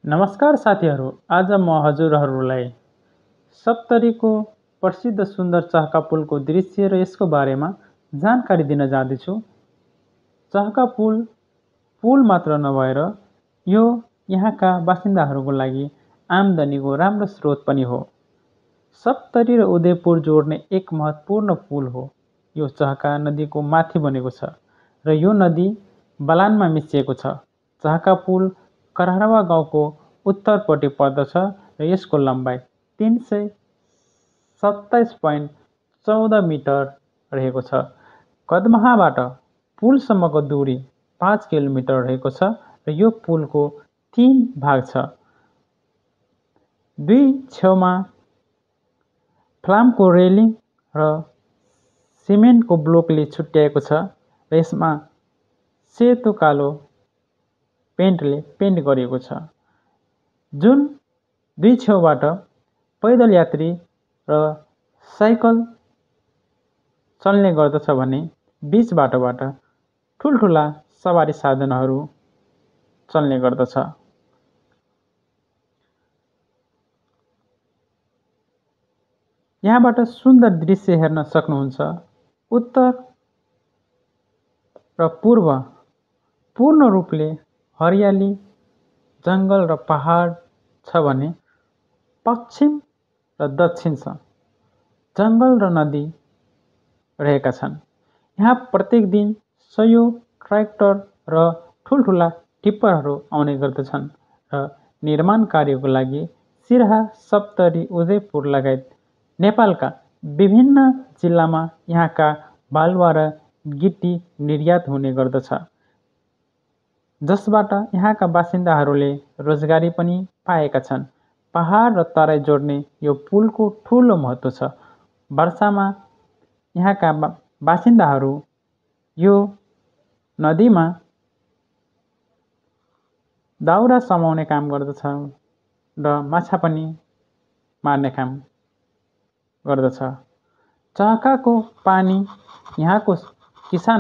नमस्कार साथीहरू, आज म हजुरहरूलाई सप्तरीको प्रसिद्ध सुन्दर चहका पुलको दृश्य र यसको बारेमा जानकारी दिन जाँदैछु। चहका पुल मात्र नभएर यो यहाँका बासिन्दाहरूको लागि आम्दानीको राम्रो स्रोत पनि हो। सप्तरी र उदयपुर जोड्ने एक महत्त्वपूर्ण पुल हो। यो चहका नदीको माथि बनेको छ र यो नदी बलानमा मिसिएको छ। चहका पुल करहरवा गाउँको उत्तरपट्टि पर्दछ र यसको लम्बाइ 327.14 मिटर रहेको छ। कदमहाबाट पुलसम्मको दूरी 5 किलोमिटर रहेको छ र यो पुलको 3 भाग छ। दुई छेउमा फ्लामको रेलिङ र सिमेन्टको ब्लोकले छुट्याएको छ र यसमा सेतो कालो पेन्टले पेन्ट गरिएको छ। जुन दुई छेउबाट पैदल यात्री र साइकल चल्ने गर्दछ भने बीच बाटोबाट ठुल्ठुला सवारी साधनहरू चल्ने गर्दछ। यहाँबाट सुन्दर दृश्य हेर्न सक्नुहुन्छ। उत्तर र पूर्व पूर्ण रूपले हरियाली, जङ्गल र पहाड छ भने पश्चिम र दक्षिण जङ्गल र नदी रहेका छन्। यहाँ प्रत्येक दिन सयौं ट्र्याक्टर र ठुल्ठुला टिप्परहरू आउने गर्दछन् र निर्माण कार्यको लागि सिराहा, सप्तरी, उदयपुर लगायत नेपालका विभिन्न जिल्लामा यहाँका बालुवा र गिटी निर्यात हुने गर्दछ, जसबाट यहाँका बासिन्दाहरूले रोजगारी पनि पाएका छन्। पहाड र तराई जोड्ने यो पुलको ठूलो महत्त्व छ। वर्षामा यहाँका बासिन्दाहरू यो नदीमा दाउरा समाउने काम गर्दछ र माछा पनि मार्ने काम गर्दछ। चहकाको पानी यहाँको किसान